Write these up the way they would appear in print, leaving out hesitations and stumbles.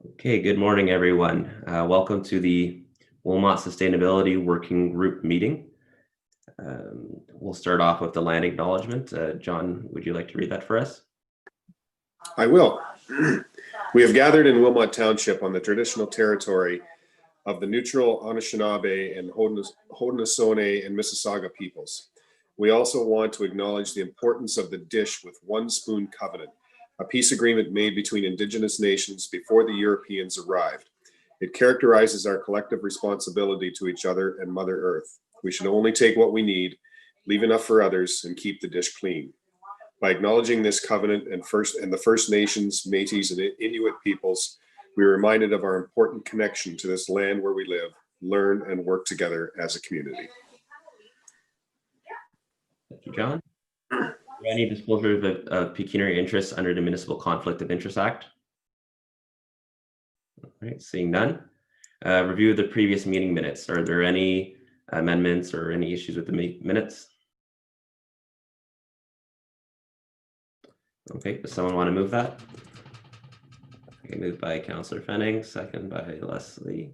Okay, good morning, everyone. Welcome to the Wilmot Sustainability Working Group meeting. We'll start off with the land acknowledgement. John, would you like to read that for us? I will. We have gathered in Wilmot Township on the traditional territory of the neutral Anishinaabe and Haudenosaunee and Mississauga peoples. We also want to acknowledge the importance of the Dish with One Spoon Covenant, a peace agreement made between Indigenous nations before the Europeans arrived. It characterizes our collective responsibility to each other and Mother Earth. We should only take what we need, leave enough for others, and keep the dish clean. By acknowledging this covenant and the First Nations, Métis, and Inuit peoples, we are reminded of our important connection to this land where we live, learn, and work together as a community. Thank you, John. Any disclosure of pecuniary interests under the Municipal Conflict of Interest Act? All right, seeing none. Review of the previous meeting minutes. Are there any amendments or any issues with the minutes? Okay, does someone want to move that? Okay, moved by Councillor Fenning, second by Leslie.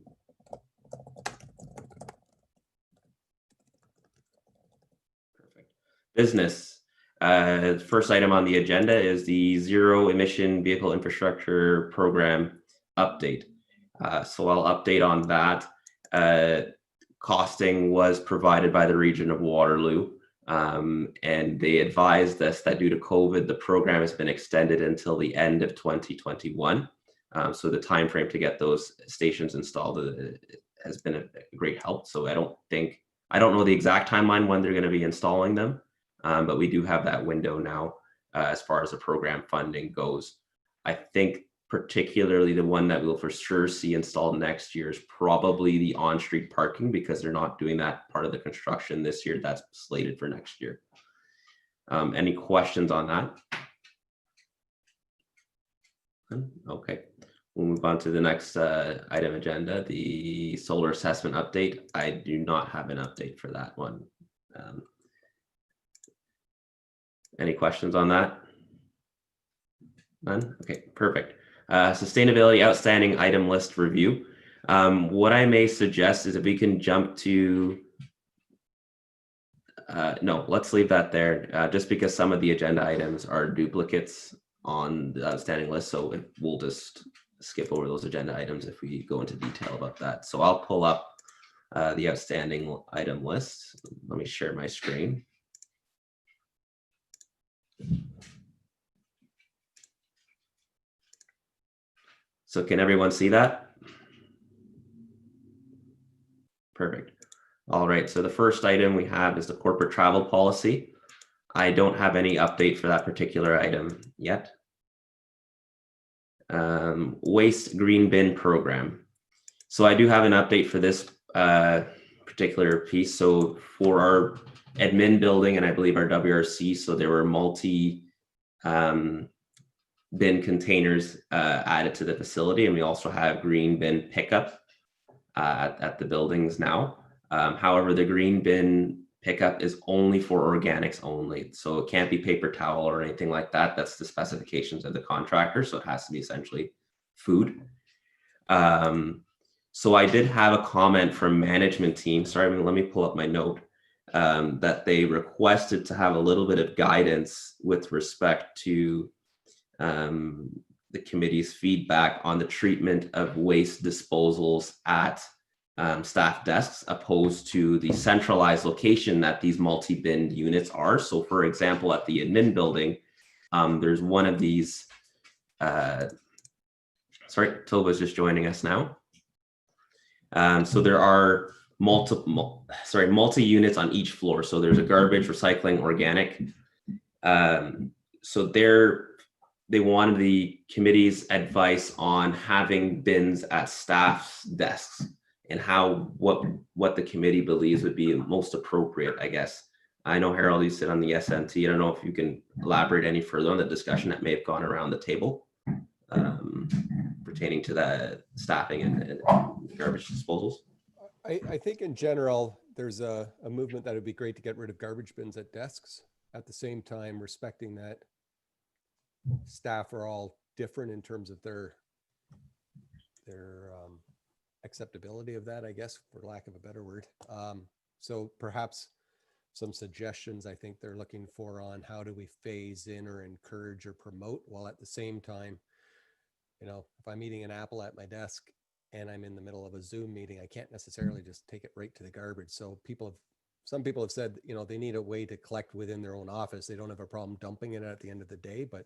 Perfect. Business. First item on the agenda is the Zero Emission Vehicle Infrastructure Program update. So I'll update on that. Costing was provided by the region of Waterloo. And they advised us that due to COVID, the program has been extended until the end of 2021. So the time frame to get those stations installed has been a great help. So I don't know the exact timeline when they're going to be installing them, but we do have that window now as far as the program funding goes. I think particularly the one that we'll for sure see installed next year is probably the on-street parking, because they're not doing that part of the construction this year. That's slated for next year. Any questions on that? Okay, we'll move on to the next item agenda, the solar assessment update. I do not have an update for that one. Any questions on that? None? Okay, perfect. Sustainability outstanding item list review. What I may suggest is if we can jump to, no, let's leave that there, just because some of the agenda items are duplicates on the outstanding list. So we'll just skip over those agenda items if we go into detail about that. So I'll pull up the outstanding item list. Let me share my screen. So can everyone see that? Perfect. All right, so the first item we have is the corporate travel policy. I don't have any update for that particular item yet. Waste green bin program. So I do have an update for this particular piece. So for our admin building, and I believe our WRC, so there were multi bin containers added to the facility, and we also have green bin pickup at the buildings now. However, the green bin pickup is only for organics only, so it can't be paper towel or anything like that. That's the specifications of the contractor, so it has to be essentially food. So I did have a comment from management team, sorry, let me pull up my note, that they requested to have a little bit of guidance with respect to the committee's feedback on the treatment of waste disposals at staff desks, opposed to the centralized location that these multi-bin units are. So for example, at the admin building, there's one of these, sorry, Toba's just joining us now. So there are multi-units on each floor. So there's a garbage, recycling, organic. So they wanted the committee's advice on having bins at staff's desks and what the committee believes would be most appropriate, I guess. I know, Harold, you sit on the SMT. I don't know if you can elaborate any further on the discussion that may have gone around the table pertaining to the staffing and garbage disposals. I think in general, there's a movement that would be great to get rid of garbage bins at desks, at the same time respecting that staff are all different in terms of their acceptability of that, I guess, for lack of a better word. So perhaps some suggestions I think they're looking for on how do we phase in or encourage or promote, while at the same time, you know, if I'm eating an apple at my desk and I'm in the middle of a Zoom meeting, I can't necessarily just take it right to the garbage. So some people have said, you know, they need a way to collect within their own office. They don't have a problem dumping it at the end of the day, but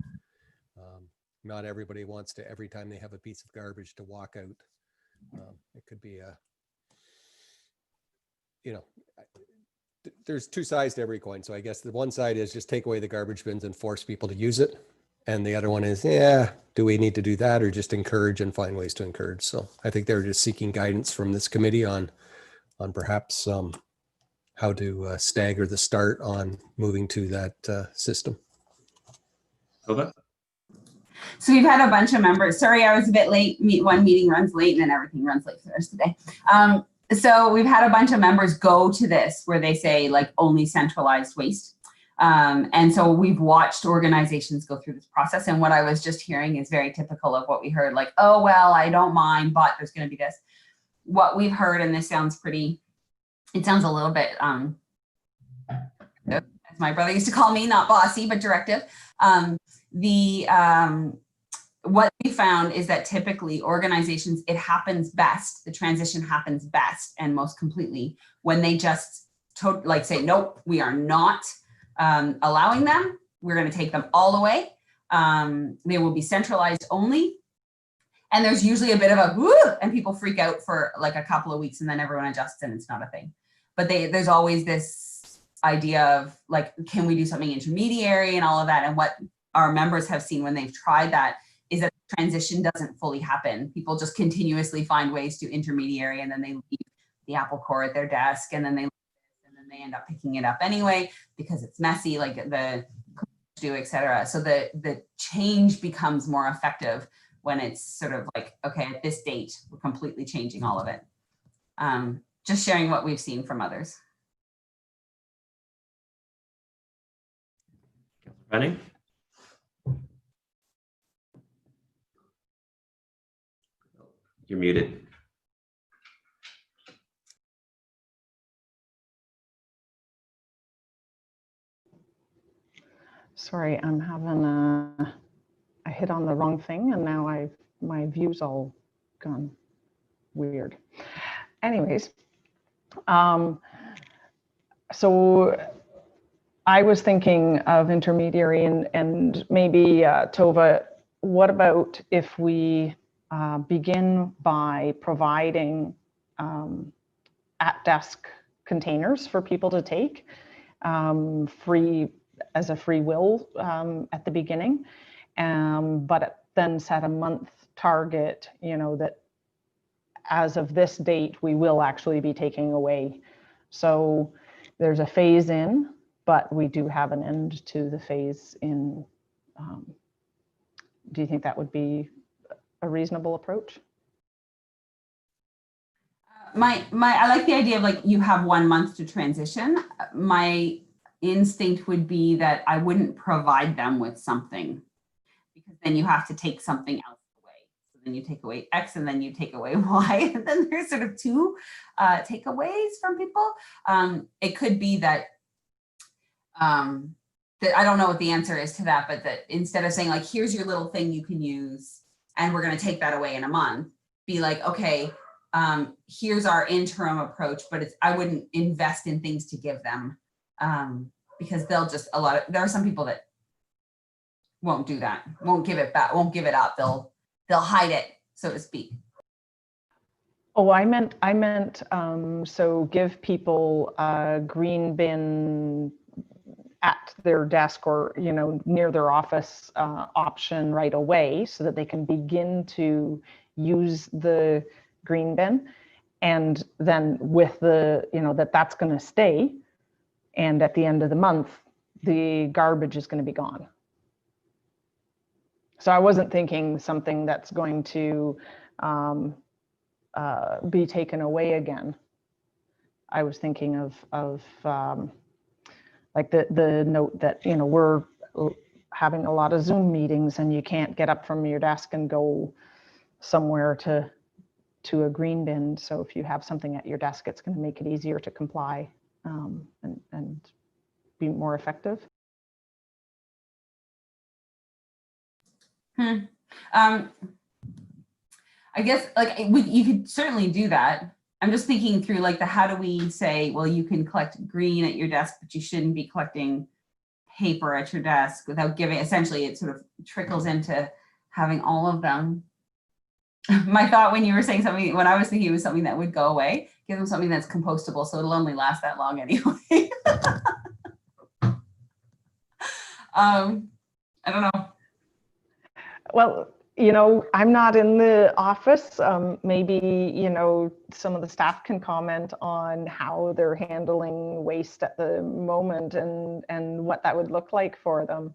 not everybody wants to, every time they have a piece of garbage, to walk out. It could be you know, there's two sides to every coin. So I guess the one side is just take away the garbage bins and force people to use it. And the other one is, yeah, do we need to do that, or just encourage and find ways to encourage? So I think they're just seeking guidance from this committee on perhaps how to stagger the start on moving to that system. Tova? So we've had a bunch of members. Sorry, I was a bit late. One meeting runs late and then everything runs late for the rest of the day. So we've had a bunch of members go to this where they say like only centralized waste. And so we've watched organizations go through this process. And what I was just hearing is very typical of what we heard, like, oh, well, I don't mind, but there's going to be this. What we've heard, and this sounds pretty, it sounds a little bit, as my brother used to call me, not bossy, but directive. What we found is that typically organizations, it happens best, the transition happens best and most completely when they just like say, nope, we are not allowing them. We're going to take them all away. They will be centralized only. And there's usually a bit of a whoo, and people freak out for like a couple of weeks and then everyone adjusts and it's not a thing. But there's always this idea of like, can we do something intermediary and all of that? And what our members have seen when they've tried that is that the transition doesn't fully happen. People just continuously find ways to intermediary, and then they leave the apple core at their desk, and then they end up picking it up anyway because it's messy, like the do, etc. So the change becomes more effective when it's sort of like, okay, at this date, we're completely changing all of it. Just sharing what we've seen from others. Running. You're muted. Sorry, I'm having I hit on the wrong thing and now my view's all gone weird. Anyways, so I was thinking of intermediary and maybe Tova, what about if we begin by providing at-desk containers for people to take free as a free will at the beginning, but then set a month target, you know, that as of this date, we will actually be taking away. So there's a phase in, but we do have an end to the phase in. Do you think that would be a reasonable approach? I like the idea of like you have 1 month to transition. My instinct would be that I wouldn't provide them with something, because then you have to take something else away. So then you take away X and then you take away Y, and then there's sort of two takeaways from people. It could be that that I don't know what the answer is to that, but that instead of saying like, here's your little thing you can use and we're going to take that away in a month, be like, okay, here's our interim approach, but I wouldn't invest in things to give them because they'll just, there are some people that won't do that, won't give it back, won't give it up. They'll hide it, so to speak. Oh, I meant, so give people a green bin at their desk or, you know, near their office option right away so that they can begin to use the green bin. And then with the, you know, that's going to stay. And at the end of the month, the garbage is going to be gone. So I wasn't thinking something that's going to be taken away again. I was thinking of like the note that, you know, we're having a lot of Zoom meetings and you can't get up from your desk and go somewhere to to a green bin. So if you have something at your desk, it's going to make it easier to comply and be more effective. I guess like you could certainly do that. I'm just thinking through like how do we say, well, you can collect green at your desk, but you shouldn't be collecting paper at your desk without giving, essentially it sort of trickles into having all of them. My thought when you were saying something, when I was thinking it was something that would go away, give them something that's compostable so it'll only last that long anyway. I don't know. Well, you know, I'm not in the office. Maybe, you know, some of the staff can comment on how they're handling waste at the moment and what that would look like for them.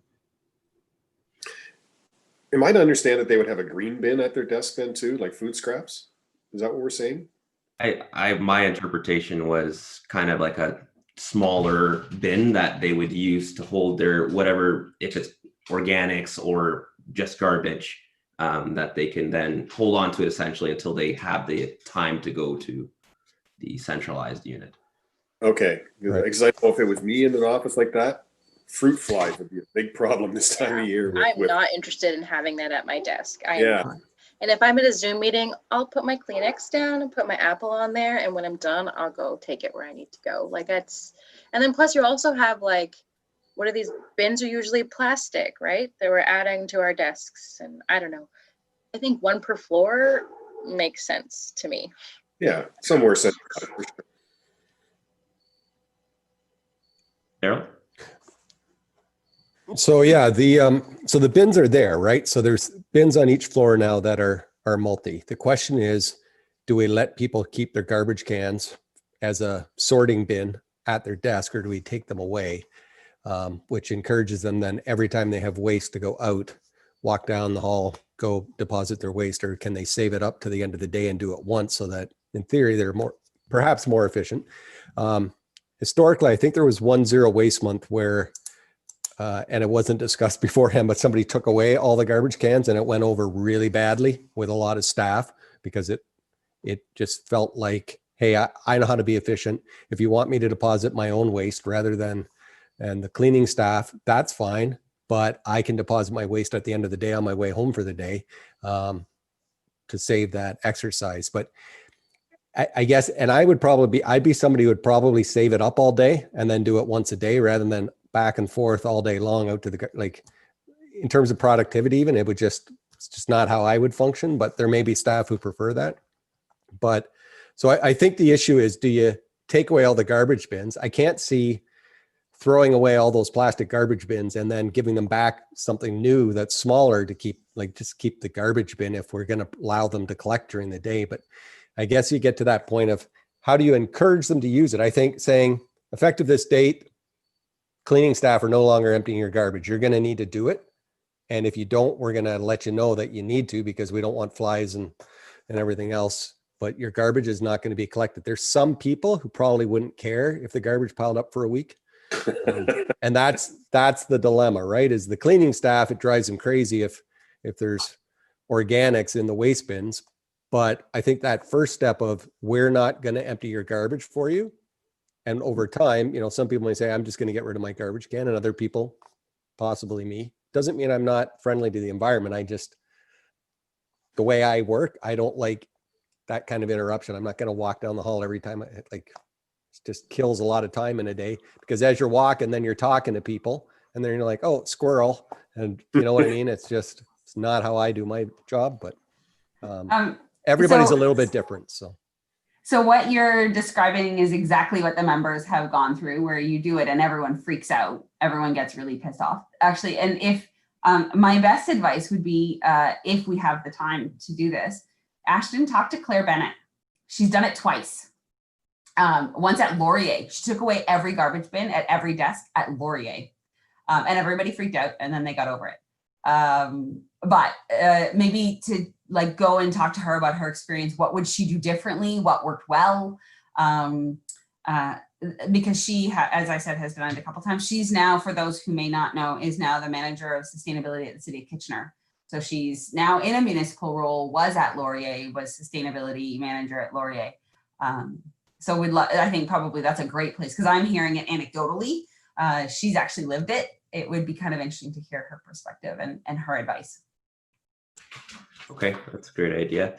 Am I to understand that they would have a green bin at their desk then too, like food scraps? Is that what we're saying? My interpretation was kind of like a smaller bin that they would use to hold their whatever, if it's organics or just garbage, that they can then hold on to it essentially until they have the time to go to the centralized unit. Okay, Right. because I know if it was me in an office like that, fruit flies would be a big problem this time of year. I'm not interested in having that at my desk. I am Yeah. not. And if I'm at a Zoom meeting, I'll put my Kleenex down and put my apple on there. And when I'm done, I'll go take it where I need to go. Like that's, and then plus you also have like, what are these bins are usually plastic, right? That we're adding to our desks. And I don't know. I think one per floor makes sense to me. Yeah, somewhere centralized for sure. Daryl? So yeah, so the bins are there, right? So there's bins on each floor now that are multi. The question is, do we let people keep their garbage cans as a sorting bin at their desk, or do we take them away? Which encourages them then every time they have waste to go out, walk down the hall, go deposit their waste, or can they save it up to the end of the day and do it once so that in theory they're perhaps more efficient. Historically, I think there was 1 zero waste month where and it wasn't discussed beforehand, but somebody took away all the garbage cans and it went over really badly with a lot of staff because it just felt like, hey, I know how to be efficient. If you want me to deposit my own waste rather than, and the cleaning staff, that's fine, but I can deposit my waste at the end of the day on my way home for the day to save that exercise. But I guess, and I'd be somebody who would probably save it up all day and then do it once a day rather than back and forth all day long out to the, like in terms of productivity, even it's just not how I would function, but there may be staff who prefer that. But so I think the issue is, do you take away all the garbage bins? I can't see throwing away all those plastic garbage bins and then giving them back something new that's smaller to keep, like just keep the garbage bin if we're going to allow them to collect during the day. But I guess you get to that point of how do you encourage them to use it? I think saying effective this date, cleaning staff are no longer emptying your garbage. You're going to need to do it. And if you don't, we're going to let you know that you need to, because we don't want flies and everything else, but your garbage is not going to be collected. There's some people who probably wouldn't care if the garbage piled up for a week. And that's the dilemma, right? Is the cleaning staff, it drives them crazy if there's organics in the waste bins. But I think that first step of, we're not going to empty your garbage for you. And over time, some people may say, I'm just going to get rid of my garbage can, and other people, possibly me, doesn't mean I'm not friendly to the environment. The way I work, I don't like that kind of interruption. I'm not going to walk down the hall every time. It just kills a lot of time in a day, because as you're walking, then you're talking to people and then you're like, oh, squirrel. And you know what I mean? It's not how I do my job, but everybody's a little bit different. So what you're describing is exactly what the members have gone through, where you do it and everyone freaks out. Everyone gets really pissed off, actually. And if my best advice would be, if we have the time to do this, Ashton, talk to Claire Bennett. She's done it twice. Once at Laurier, she took away every garbage bin at every desk at Laurier, and everybody freaked out, and then they got over it. But maybe to go and talk to her about her experience. What would she do differently? What worked well? Because she, as I said, has done it a couple times. She's now, for those who may not know, is now the manager of sustainability at the City of Kitchener. So she's now in a municipal role, was at Laurier, was sustainability manager at Laurier. So I think probably that's a great place, because I'm hearing it anecdotally. She's actually lived it. It would be kind of interesting to hear her perspective and her advice. Okay, that's a great idea.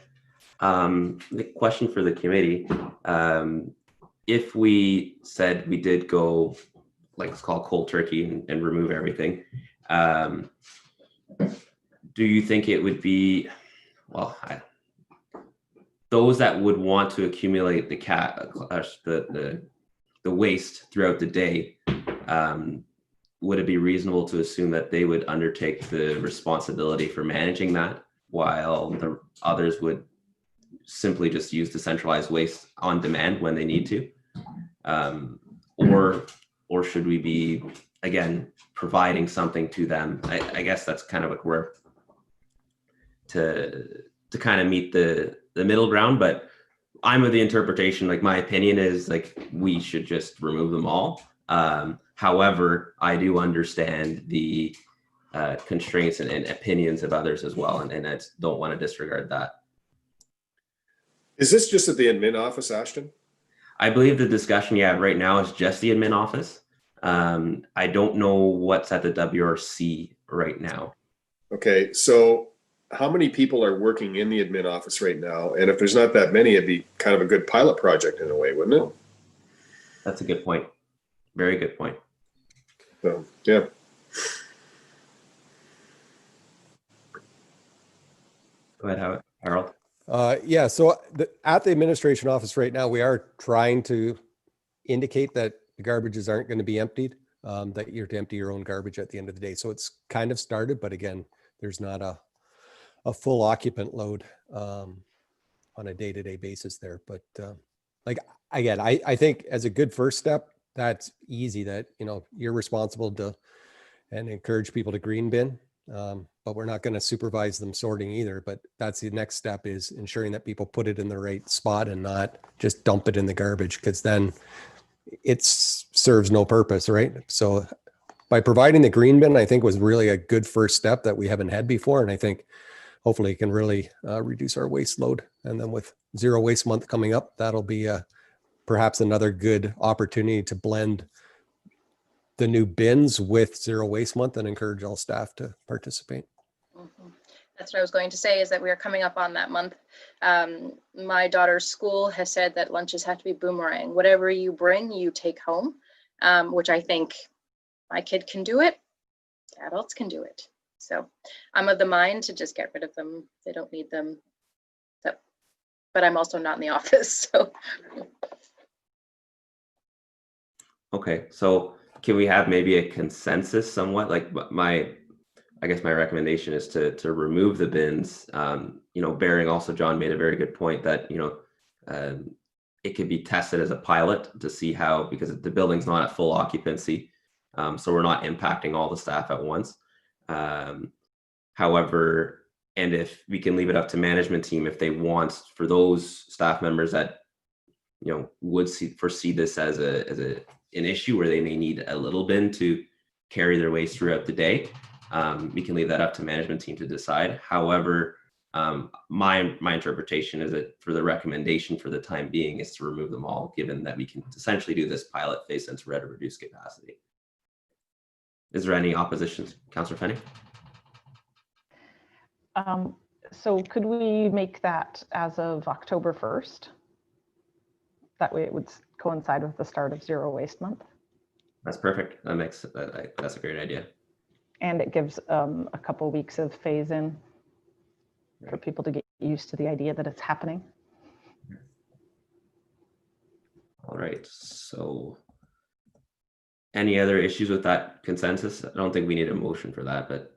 The question for the committee, if we said we did go, like, let's call it cold turkey and remove everything, do you think it would be, well, those that would want to accumulate the waste throughout the day, would it be reasonable to assume that they would undertake the responsibility for managing that, while the others would simply just use the centralized waste on demand when they need to? Or should we be, again, providing something to them? I guess that's kind of like we're to kind of meet the middle ground, but I'm of the interpretation, like, my opinion is, like, we should just remove them all. However, I do understand the constraints and opinions of others as well, and I don't want to disregard that. Is this just at the admin office, Ashton? I believe the discussion you have right now is just the admin office. I don't know what's at the WRC right now. Okay, so how many people are working in the admin office right now? And if there's not that many, it'd be kind of a good pilot project in a way, wouldn't it? That's a good point. Very good point. So, yeah. Go ahead, Harold. Yeah, so at the administration office right now, we are trying to indicate that the garbages aren't going to be emptied, that you're to empty your own garbage at the end of the day. So it's kind of started, but again, there's not a full occupant load on a day-to-day basis there. But like, again, I think as a good first step, that's easy, that, you know, you're responsible to and encourage people to green bin. But we're not going to supervise them sorting either. But that's the next step, is ensuring that people put it in the right spot and not just dump it in the garbage, because then it serves no purpose, right? So by providing the green bin, I think was really a good first step that we haven't had before. And I think hopefully it can really reduce our waste load. And then with Zero Waste Month coming up, that'll be perhaps another good opportunity to blend the new bins with Zero Waste Month and encourage all staff to participate. Mm-hmm. That's what I was going to say, is that we are coming up on that month. My daughter's school has said that lunches have to be boomerang. Whatever you bring, you take home, which I think my kid can do it. Adults can do it. So I'm of the mind to just get rid of them. They don't need them. So, but I'm also not in the office. So. Okay, so can we have maybe a consensus somewhat? Like, I guess my recommendation is to remove the bins. You know, bearing also, John made a very good point that, you know, it could be tested as a pilot to see how, because the building's not at full occupancy, so we're not impacting all the staff at once. However, and if we can leave it up to management team, if they want, for those staff members that, you know, would foresee this as an issue where they may need a little bin to carry their waste throughout the day, we can leave that up to management team to decide. However, my interpretation is that for the recommendation for the time being is to remove them all, given that we can essentially do this pilot phase since we're at a reduced capacity. Is there any opposition, Councillor Fenning? So could we make that as of October 1st? That way it would coincide with the start of Zero Waste Month. That's perfect. That's a great idea. And it gives a couple weeks of phase in for people to get used to the idea that it's happening. All right. So any other issues with that consensus? I don't think we need a motion for that, but.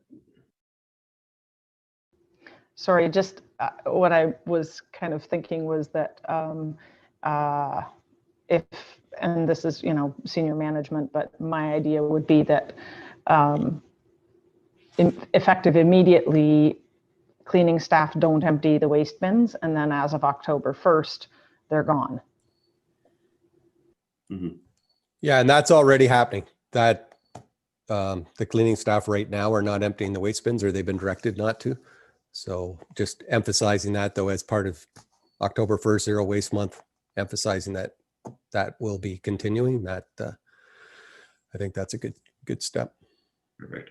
Sorry, just what I was kind of thinking was that if, and this is, you know, senior management, but my idea would be that effective immediately, cleaning staff don't empty the waste bins, and then as of October 1st, they're gone. Mm-hmm. Yeah, and that's already happening. That the cleaning staff right now are not emptying the waste bins, or they've been directed not to. So just emphasizing that, though, as part of October 1st, Zero Waste Month, emphasizing that that will be continuing. That I think that's a good step. Perfect.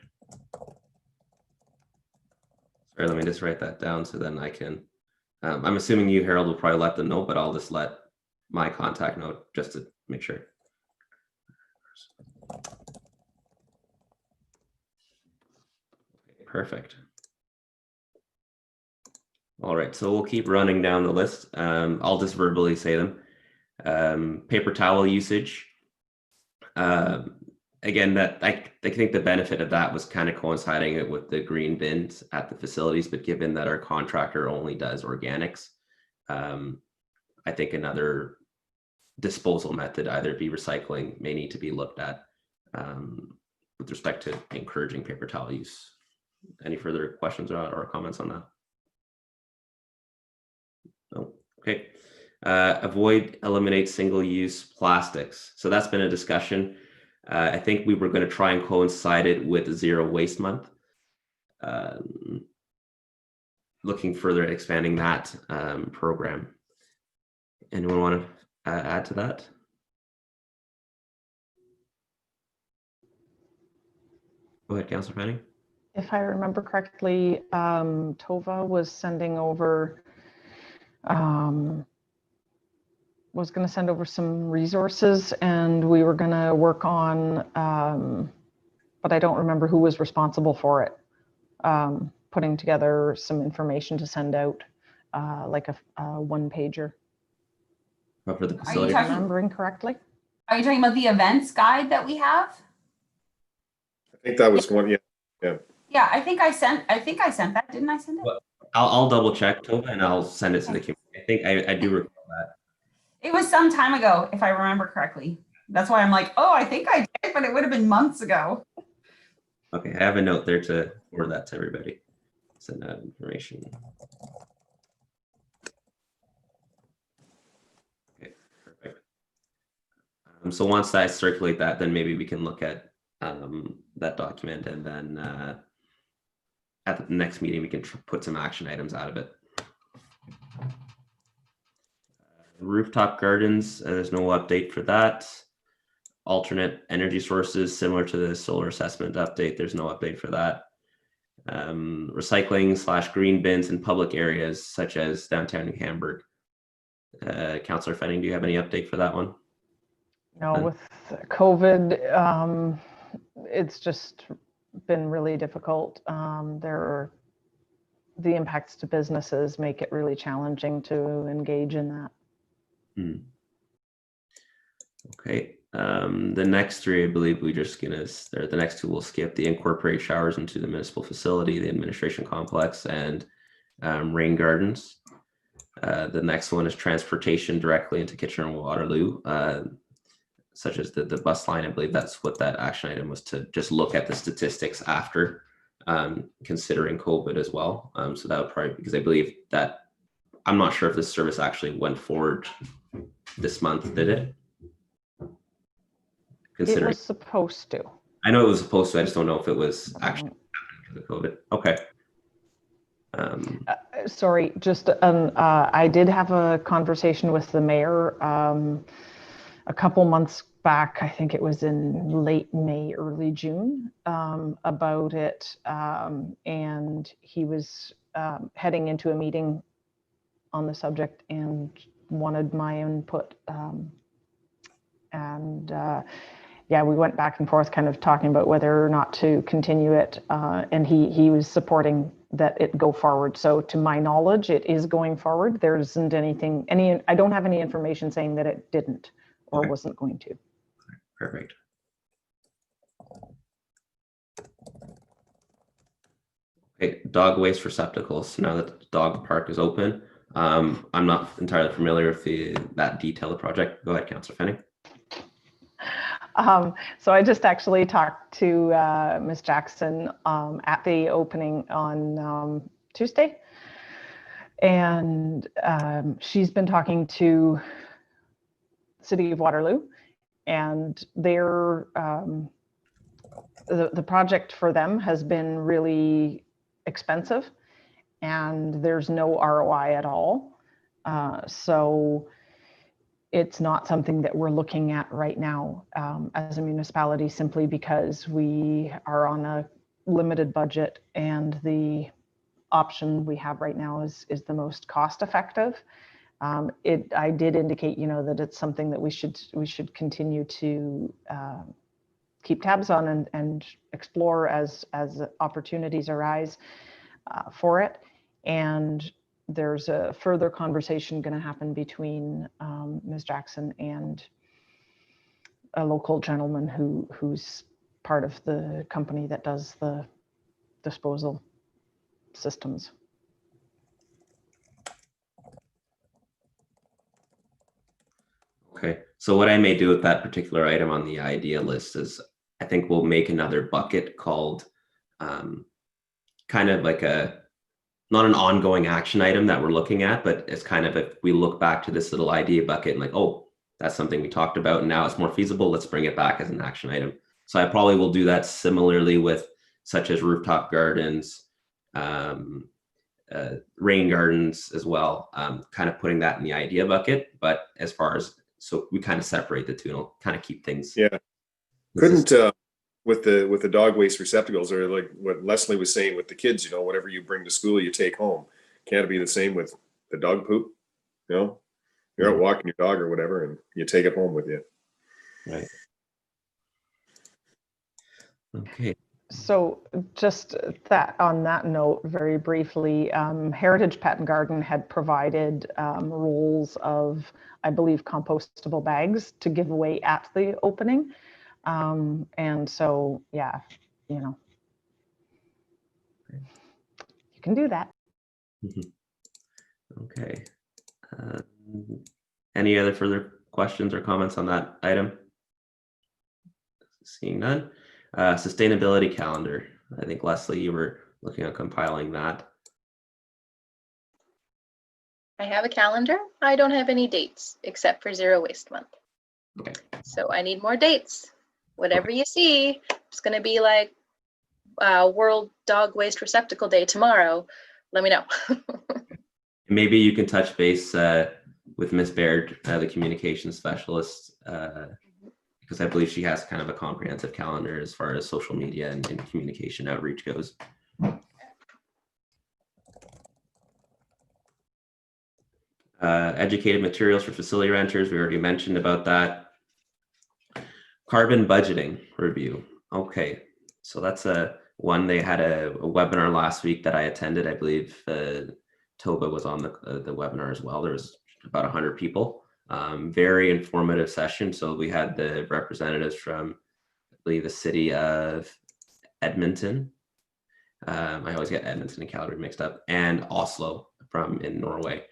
Sorry, let me just write that down so then I can. I'm assuming you, Harold, will probably let them know, but I'll just let my contact know just to make sure. Okay, perfect. All right, so we'll keep running down the list. I'll just verbally say them. Paper towel usage. Again, that I think the benefit of that was kind of coinciding with the green bins at the facilities, but given that our contractor only does organics, I think another disposal method, either be recycling, may need to be looked at with respect to encouraging paper towel use. Any further questions or comments on that? No. Okay. Eliminate single-use plastics. So that's been a discussion. I think we were going to try and coincide it with Zero Waste Month. Looking further at expanding that program. Anyone want to add to that? Go ahead, Councillor Fanning. If I remember correctly, Tova was sending over, was going to send over some resources, and we were going to work on, but I don't remember who was responsible for it, putting together some information to send out, like a one-pager. For the Are you facility. talking- Remembering correctly? Are you talking about the events guide that we have? I think that was one, yeah. Yeah, I think I sent that. Didn't I send it? Well, I'll double check, Tova, and I'll send it to the community. I think I do recall that. It was some time ago, if I remember correctly. That's why I'm like, oh, I think I did, but it would have been months ago. Okay, I have a note there to forward that to everybody. Send that information. Okay, perfect. So once I circulate that, then maybe we can look at that document, and then at the next meeting we can put some action items out of it. Rooftop gardens, there's no update for that. Alternate energy sources, similar to the solar assessment update, there's no update for that. Recycling / green bins in public areas such as downtown Hamburg. Councillor Fanning, do you have any update for that one? No, with COVID, it's just been really difficult. The impacts to businesses make it really challenging to engage in that. Okay, the next three, I believe we just the next two we'll skip. The incorporate showers into the municipal facility, the administration complex, and rain gardens. The next one is transportation directly into Kitchener-Waterloo, such as the bus line. I believe that's what that action item was, to just look at the statistics after considering COVID as well. So that would probably, because I believe that, I'm not sure if this service actually went forward this month, did it? It was supposed to. I know it was supposed to, I just don't know if it was actually because of COVID. Okay. Sorry, just I did have a conversation with the mayor a couple months back. I think it was in late May, early June, about it, and he was heading into a meeting on the subject and wanted my input, and yeah, we went back and forth kind of talking about whether or not to continue it, and he was supporting that it go forward. So to my knowledge, it is going forward. There isn't anything, I don't have any information saying that it didn't or wasn't going to. Perfect. Okay, dog waste receptacles. Now that the dog park is open, I'm not entirely familiar with that detail of the project. Go ahead, Councillor Fanning. So I just actually talked to Ms. Jackson at the opening on Tuesday, and she's been talking to City of Waterloo, and they're the project for them has been really expensive and there's no ROI at all. So it's not something that we're looking at right now as a municipality, simply because we are on a limited budget and the option we have right now is the most cost effective. I did indicate, that it's something that we should continue to keep tabs on and explore as opportunities arise for it. And there's a further conversation going to happen between Ms. Jackson and a local gentleman who's part of the company that does the disposal systems. Okay, so what I may do with that particular item on the idea list is I think we'll make another bucket called kind of like not an ongoing action item that we're looking at, but it's kind of, if we look back to this little idea bucket and like, oh, that's something we talked about and now it's more feasible, let's bring it back as an action item. So I probably will do that similarly with such as rooftop gardens, rain gardens as well, kind of putting that in the idea bucket. But as far as, so we kind of separate the two and I'll kind of keep things. Yeah. Couldn't, with the dog waste receptacles, or like what Leslie was saying with the kids, whatever you bring to school, you take home. Can't it be the same with the dog poop? You're out walking your dog or whatever, and you take it home with you. Right. Okay. So just that, on that note, very briefly, Heritage Pet and Garden had provided rolls of, I believe, compostable bags to give away at the opening. And so, yeah, you can do that. Okay. Any other further questions or comments on that item? Seeing none. Sustainability calendar. I think, Leslie, you were looking at compiling that. I have a calendar. I don't have any dates except for Zero Waste Month. Okay. So I need more dates. Whatever you see, it's going to be like World Dog Waste Receptacle Day tomorrow. Let me know. Maybe you can touch base with Miss Baird, the communications specialist, because I believe she has kind of a comprehensive calendar as far as social media and communication outreach goes. Educated materials for facility renters, we already mentioned about that. Carbon budgeting review. Okay, so that's one. They had a webinar last week that I attended. I believe Toba was on the webinar as well. There was about 100 people. Very informative session. So we had the representatives from, I believe, the city of Edmonton. I always get Edmonton and Calgary mixed up, and Oslo in Norway.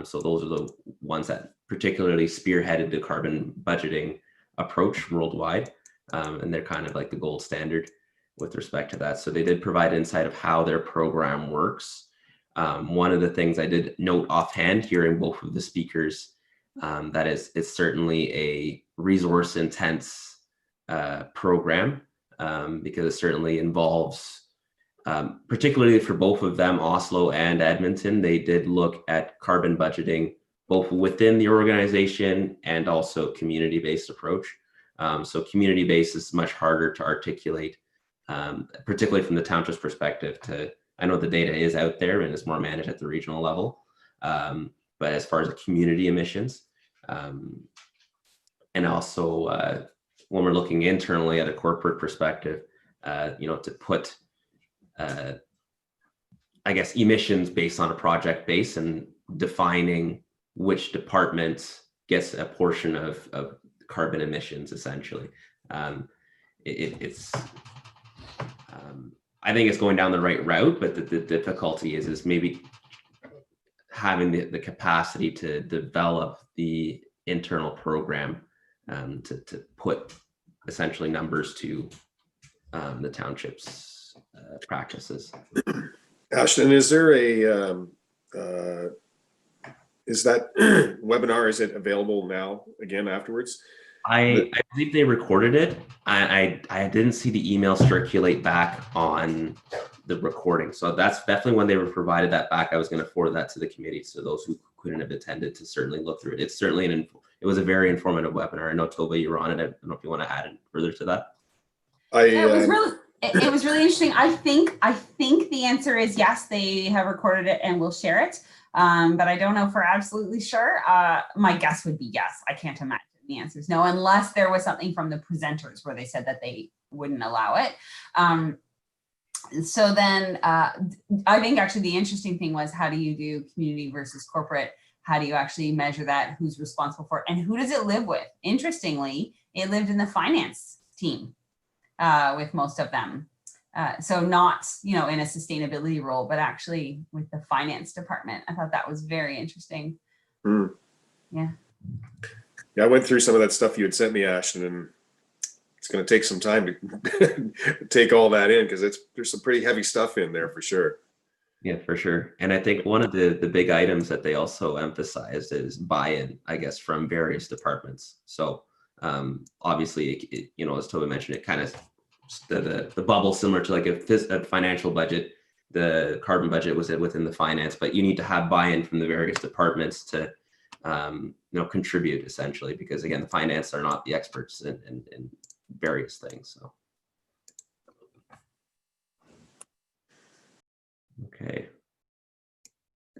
So those are the ones that particularly spearheaded the carbon budgeting approach worldwide. And they're kind of like the gold standard with respect to that. So they did provide insight of how their program works. One of the things I did note offhand hearing both of the speakers, that it's certainly a resource intense program, because it certainly involves, particularly for both of them, Oslo and Edmonton, they did look at carbon budgeting both within the organization and also community-based approach. So community-based is much harder to articulate, particularly from the township's perspective. I know the data is out there and it's more managed at the regional level, but as far as the community emissions, and also when we're looking internally at a corporate perspective, to put, I guess, emissions based on a project base and defining which department gets a portion of carbon emissions, essentially. It's I think it's going down the right route, but the difficulty is maybe having the capacity to develop the internal program, to put essentially numbers to the township's practices. Ashton, is there is that webinar, is it available now again afterwards? I believe they recorded it. I didn't see the email circulate back on the recording. So that's definitely when they were provided that back. I was going to forward that to the committee. So those who couldn't have attended to certainly look through it. It's certainly it was a very informative webinar. I know Tova, you were on it. I don't know if you want to add further to that. Yeah, it was really interesting. I think the answer is yes, they have recorded it and will share it. But I don't know for absolutely sure. My guess would be yes. I can't imagine the answer is no, unless there was something from the presenters where they said that they wouldn't allow it. So then I think actually the interesting thing was, how do you do community versus corporate? How do you actually measure that? Who's responsible for it? And who does it live with? Interestingly, it lived in the finance team with most of them. So not, in a sustainability role, but actually with the finance department. I thought that was very interesting. Mm. Yeah. Yeah, I went through some of that stuff you had sent me, Ashton, and it's going to take some time to take all that in, because there's some pretty heavy stuff in there for sure. Yeah, for sure. And I think one of the big items that they also emphasized is buy-in, I guess, from various departments. So obviously, as Toby mentioned, it kind of the bubble, similar to like a financial budget. The carbon budget was within the finance, but you need to have buy-in from the various departments to contribute, essentially, because again, the finance are not the experts in various things. So okay,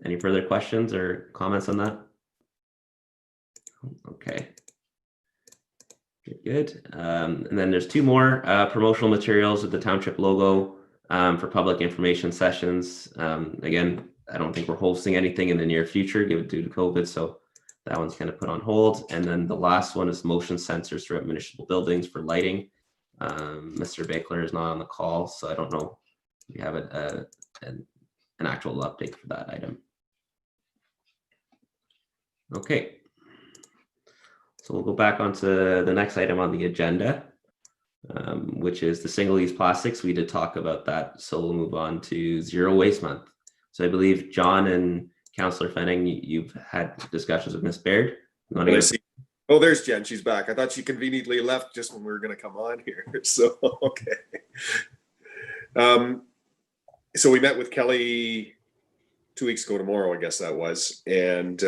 any further questions or comments on that? Okay, good. And then there's two more promotional materials with the township logo for public information sessions. Again, I don't think we're hosting anything in the near future due to COVID, so that one's kind of put on hold. And then the last one is motion sensors throughout municipal buildings for lighting. Mr. Bakler is not on the call, so I don't know if we have an actual update for that item. Okay, so we'll go back onto the next item on the agenda, which is the single-use plastics. We did talk about that, so we'll move on to Zero Waste Month. So I believe John and Councillor Fenning, you've had discussions with Ms. Baird. Oh, there's Jen. She's back. I thought she conveniently left just when we were going to come on here. So, okay. So we met with Kelly 2 weeks ago tomorrow, I guess that was. And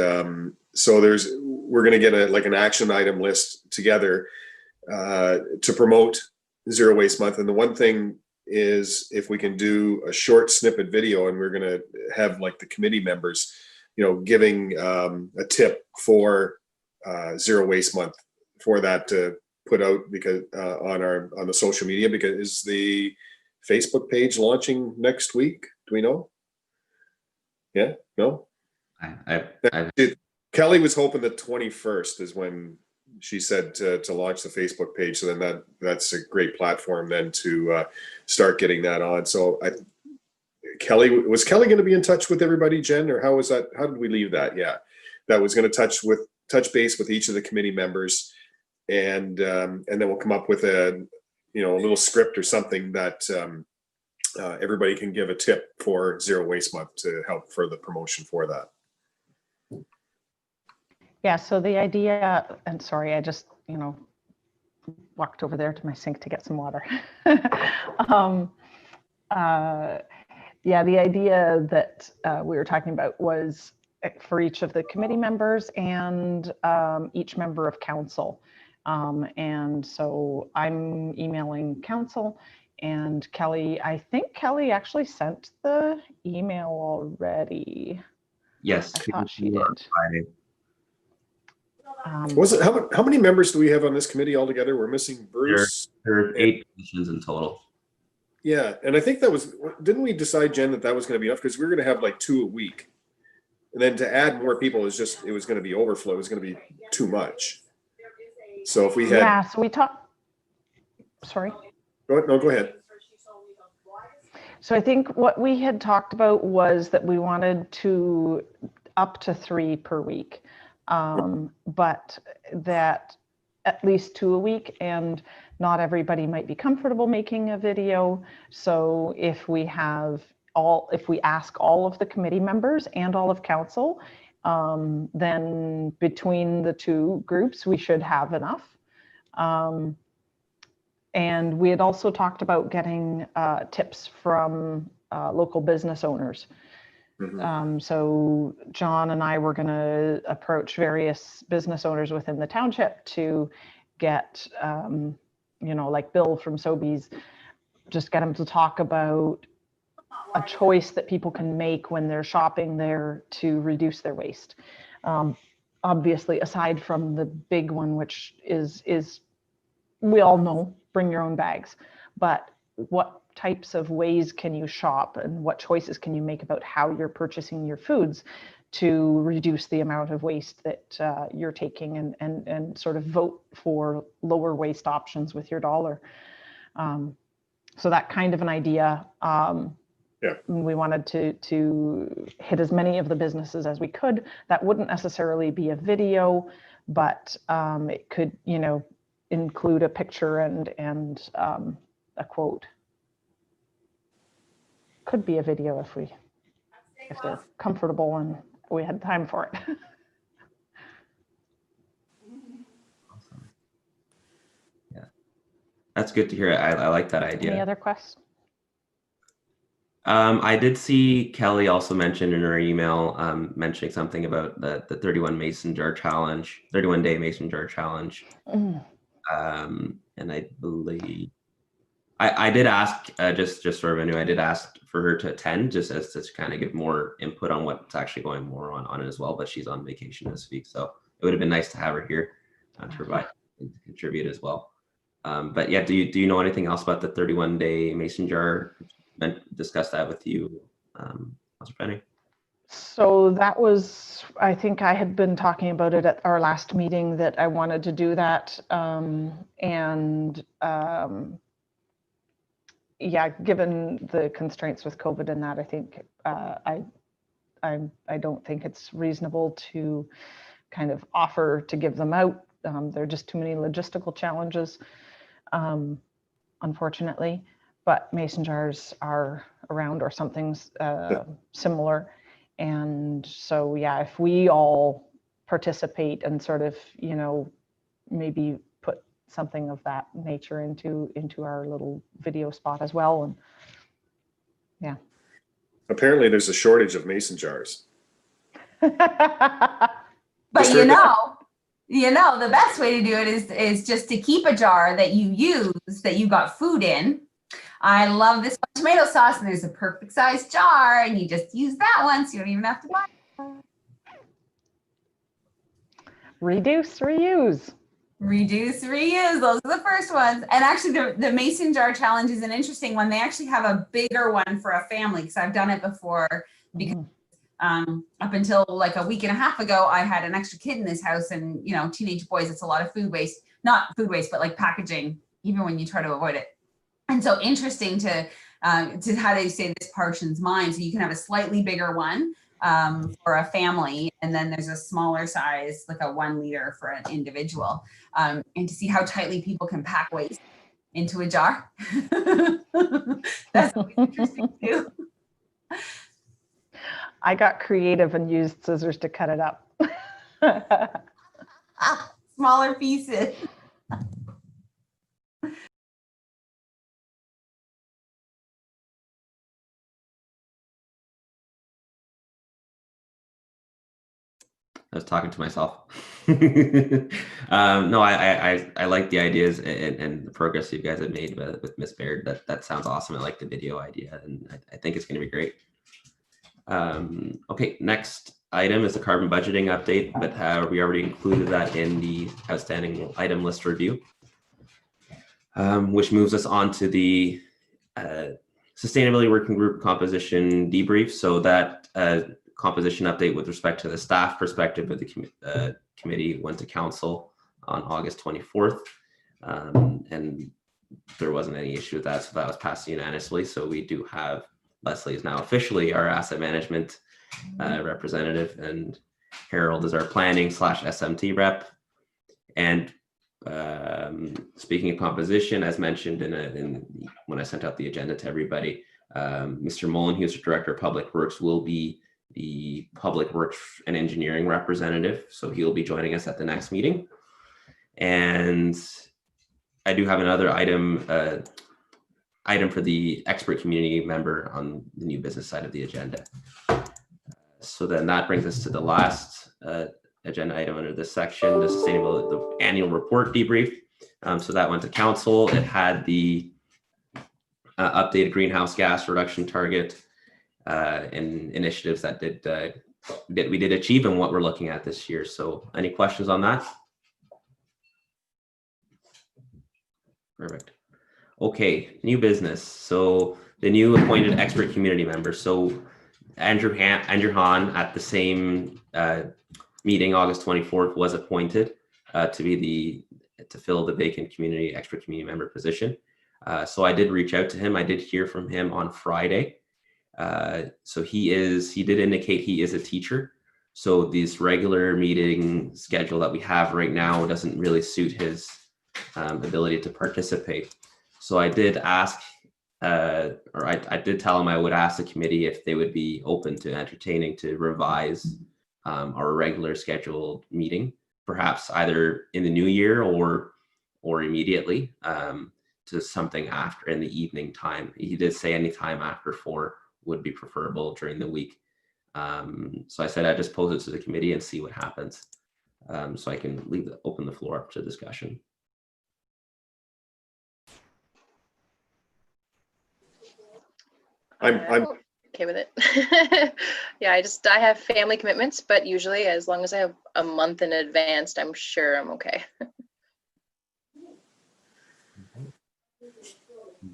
so we're going to get an action item list together to promote Zero Waste Month. And the one thing is, if we can do a short snippet video, and we're going to have the committee members, giving a tip for Zero Waste Month, for that to put out, because on the social media, because is the Facebook page launching next week? Do we know? Yeah, no. Kelly was hoping the 21st is when she said to launch the Facebook page. So then that's a great platform then to start getting that on. So was Kelly going to be in touch with everybody, Jen, or how was that? How did we leave that? Yeah, that was going to touch base with each of the committee members, and then we'll come up with a little script or something that everybody can give a tip for Zero Waste Month to help for the promotion for that. Yeah, so the idea, and sorry, I just, walked over there to my sink to get some water. Yeah, the idea that we were talking about was for each of the committee members and each member of council. And so I'm emailing council, and Kelly, I think Kelly actually sent the email already. Yes. I thought she did. Was it how many members do we have on this committee altogether? We're missing Bruce. There are 8 positions in total. Yeah, and I think didn't we decide, Jen, that was going to be enough, because we were going to have 2 a week, and then to add more people it was going to be overflow. It was going to be too much. So if we had, so we talked. Sorry. Go ahead. So I think what we had talked about was that we wanted to up to 3 per week. But that at least 2 a week, and not everybody might be comfortable making a video. So if we ask all of the committee members and all of council, then between the 2 groups, we should have enough. And we had also talked about getting tips from local business owners. So John and I were going to approach various business owners within the township to get, like Bill from Sobeys, just get him to talk about a choice that people can make when they're shopping there to reduce their waste. Obviously, aside from the big one, which is we all know, bring your own bags, but what types of ways can you shop and what choices can you make about how you're purchasing your foods to reduce the amount of waste that you're taking, and sort of vote for lower waste options with your dollar. So that kind of an idea. We wanted to hit as many of the businesses as we could. That wouldn't necessarily be a video, but it could, include a picture and a quote. Could be a video if they're comfortable and we had time for it. Awesome. Yeah, that's good to hear. I like that idea. Any other questions? I did see Kelly also mentioned in her email mentioning something about the 31 mason jar challenge, 31-day mason jar challenge. And I believe I did ask, just sort of I did ask for her to attend, just as to kind of give more input on what's actually going more on it as well. But she's on vacation this week, so it would have been nice to have her here to provide and to contribute as well. But yeah, do you know anything else about the 31-day mason jar? Discuss that with you, Councilor Penny? So that was, I think I had been talking about it at our last meeting that I wanted to do that. Yeah, given the constraints with COVID and that, I think I don't think it's reasonable to kind of offer to give them out. There are just too many logistical challenges, unfortunately. But mason jars are around or something's similar. And so, yeah, if we all participate and sort of, maybe put something of that nature into our little video spot as well. And yeah. Apparently there's a shortage of mason jars. But the best way to do it is just to keep a jar that you use, that you got food in. I love this tomato sauce, and there's a perfect size jar, and you just use that one, so you don't even have to buy it. Reduce, reuse. Reduce, reuse. Those are the first ones. And actually, the mason jar challenge is an interesting one. They actually have a bigger one for a family, because I've done it before. Because up until like a week and a half ago, I had an extra kid in this house, and teenage boys, it's a lot of food waste. Not food waste, but like packaging, even when you try to avoid it. And so interesting to how they say this portions mine. So you can have a slightly bigger one for a family, and then there's a smaller size, like a 1 liter for an individual, and to see how tightly people can pack waste into a jar. That's always interesting too. I got creative and used scissors to cut it up. Smaller pieces. I was talking to myself. No, I like the ideas and the progress you guys have made with Miss Baird. That sounds awesome. I like the video idea, and I think it's going to be great. Okay, next item is the carbon budgeting update, but we already included that in the outstanding item list review, which moves us on to the sustainability working group composition debrief. So that composition update with respect to the staff perspective of the committee went to council on August 24th, and there wasn't any issue with that, so that was passed unanimously. So we do have Leslie is now officially our asset management representative, and Harold is our planning / SMT rep. And speaking of composition, as mentioned when I sent out the agenda to everybody, Mr. Mullen, who's the Director of Public Works, will be the Public Works and Engineering representative. So he'll be joining us at the next meeting. And I do have another item for the expert community member on the new business side of the agenda. So then that brings us to the last agenda item under this section, the annual report debrief. So that went to council. It had the updated greenhouse gas reduction target and initiatives that we did achieve and what we're looking at this year. So any questions on that? Perfect. Okay, new business. So the new appointed expert community member. So Andrew Hahn at the same meeting, August 24th, was appointed to fill the vacant expert community member position. So I did reach out to him. I did hear from him on Friday. So he did indicate he is a teacher. So this regular meeting schedule that we have right now doesn't really suit his ability to participate. So I did ask, or I did tell him I would ask the committee if they would be open to entertaining to revise our regular scheduled meeting, perhaps either in the new year or immediately to something after in the evening time. He did say any time after 4 would be preferable during the week. So I said I'd just pose it to the committee and see what happens. So I can open the floor up to discussion. I'm okay with it. Yeah, I have family commitments, but usually as long as I have a month in advance, I'm sure I'm okay.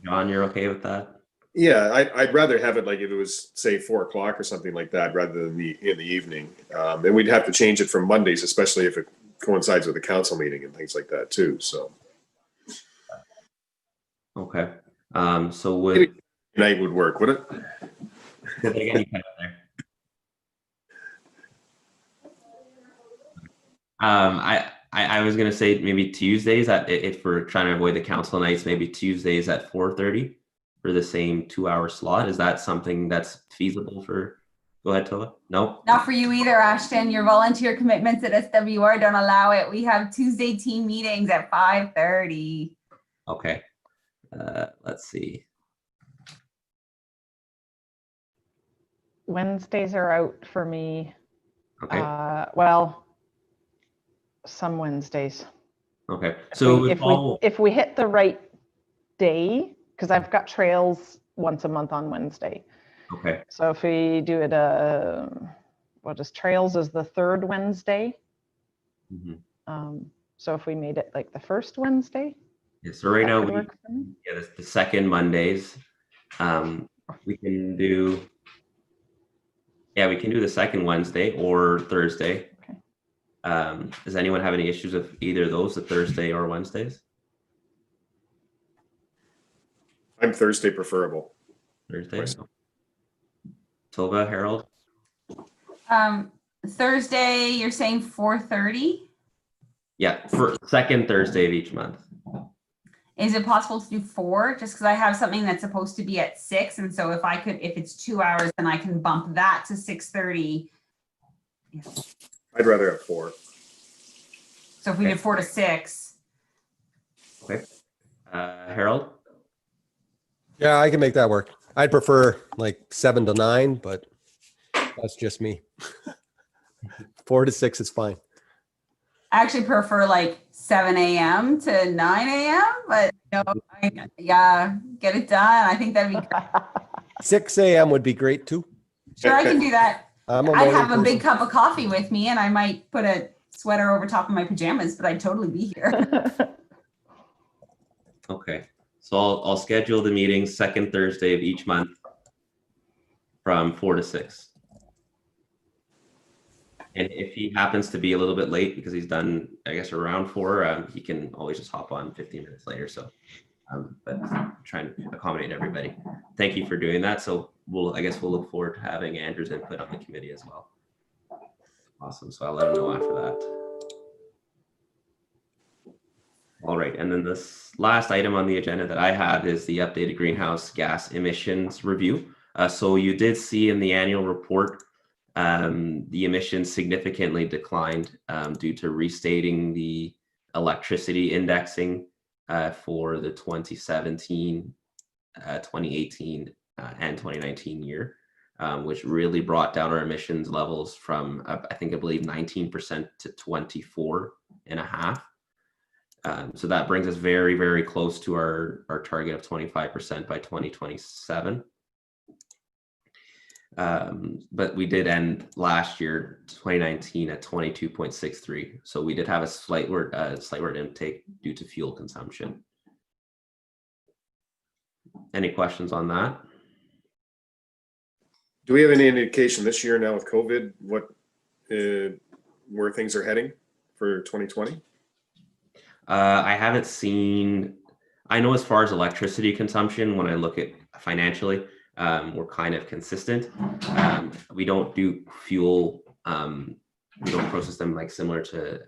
John, you're okay with that? Yeah, I'd rather have it like if it was, say, 4 o'clock or something like that, rather than in the evening. And we'd have to change it from Mondays, especially if it coincides with a council meeting and things like that too. So okay. So would night would work, would it? again, you cut it there. I was gonna say maybe Tuesdays if we're trying to avoid the council nights, maybe Tuesdays at 4:30 for the same 2-hour slot. Is that something that's feasible for? Go ahead, Tova. No. Not for you either, Ashton. Your volunteer commitments at SWR don't allow it. We have Tuesday team meetings at 5:30. Okay. Let's see. Wednesdays are out for me. Okay. Well, some Wednesdays. Okay. So if we hit the right day, because I've got trails once a month on Wednesday. Okay. So if we do it, what is trails is the 3rd Wednesday. Mm-hmm. So if we made it like the 1st Wednesday. Yeah, so right now the second Mondays. We can do. Yeah, we can do the second Wednesday or Thursday. Okay. Does anyone have any issues with either of those, the Thursday or Wednesdays? I'm Thursday preferable. Thursday. Tova, Harold? Thursday, you're saying 4:30? Yeah, for second Thursday of each month. Is it possible to do 4? Just because I have something that's supposed to be at 6, and so if it's 2 hours, then I can bump that to 6:30. Yeah. I'd rather have 4. So if we did 4 to 6. Okay. Harold? Yeah, I can make that work. I'd prefer like 7 to 9, but that's just me. 4 to 6 is fine. I actually prefer like 7 a.m. to 9 a.m., but yeah, get it done. I think that'd be great. 6 a.m. would be great too. Sure, I can do that. I'm a I'd morning have a big person. cup of coffee with me, and I might put a sweater over top of my pajamas, but I'd totally be here. Okay. So I'll schedule the meeting second Thursday of each month from 4 to 6. And if he happens to be a little bit late because he's done, I guess, around 4, he can always just hop on 15 minutes later. So, but trying to accommodate everybody. Thank you for doing that. So I guess we'll look forward to having Andrew's input on the committee as well. Awesome. So I'll let him know after that. All right. And then this last item on the agenda that I had is the updated greenhouse gas emissions review. So you did see in the annual report, the emissions significantly declined due to restating the electricity indexing for the 2017, 2018, and 2019 year, which really brought down our emissions levels from, I believe 19% to 24.5%. So that brings us very, very close to our target of 25% by 2027. But we did end last year, 2019, at 22.63. So we did have a slight word intake due to fuel consumption. Any questions on that? Do we have any indication this year now with COVID, what, where things are heading for 2020? I haven't seen, I know as far as electricity consumption, when I look at financially, we're kind of consistent. We don't do fuel, we don't process them like similar to,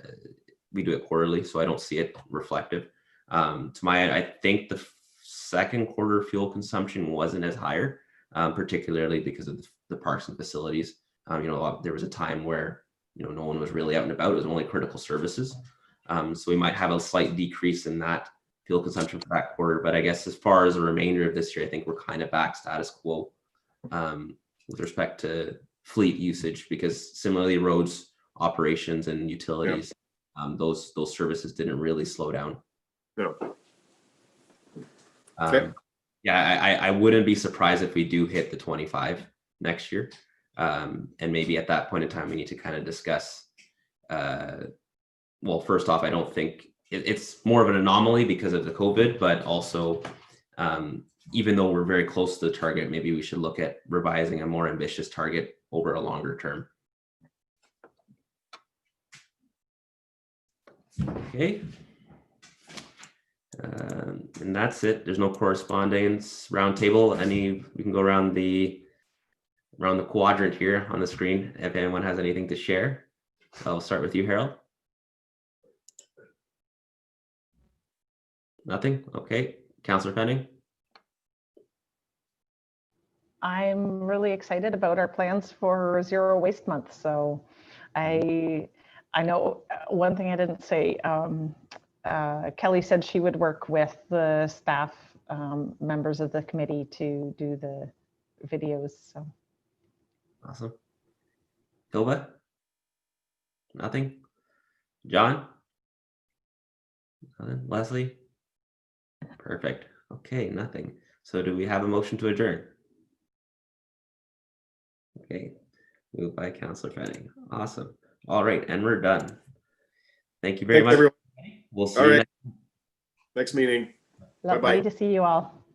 we do it quarterly, so I don't see it reflective. To my, I think the second quarter fuel consumption wasn't as higher, particularly because of the parks and facilities. You know, there was a time where, you know, no one was really out and about. It was only critical services. So we might have a slight decrease in that fuel consumption for that quarter. But I guess as far as the remainder of this year, I think we're kind of back status quo with respect to fleet usage, because similarly roads, operations, and utilities, those services didn't really slow down. No. Okay. Yeah, I wouldn't be surprised if we do hit the 25 next year. And maybe at that point in time, we need to kind of discuss, well, first off, I don't think it's more of an anomaly because of the COVID, but also, even though we're very close to the target, maybe we should look at revising a more ambitious target over a longer term. Okay. And that's it. There's no correspondence. Roundtable. We can go around the quadrant here on the screen if anyone has anything to share. I'll start with you, Harold. Nothing? Okay. Councillor Penning? I'm really excited about our plans for Zero Waste Month. So I know one thing I didn't say, Kelly said she would work with the staff members of the committee to do the videos. So Awesome. Hilba? Nothing? John? Nothing? Leslie? Perfect. Okay, nothing. So do we have a motion to adjourn? Okay, moved by Councillor Fanning. Awesome. All right, and we're done. Thank you very much. Everyone. We'll see All you right. next. Next meeting. lovely Bye-bye. to see you all.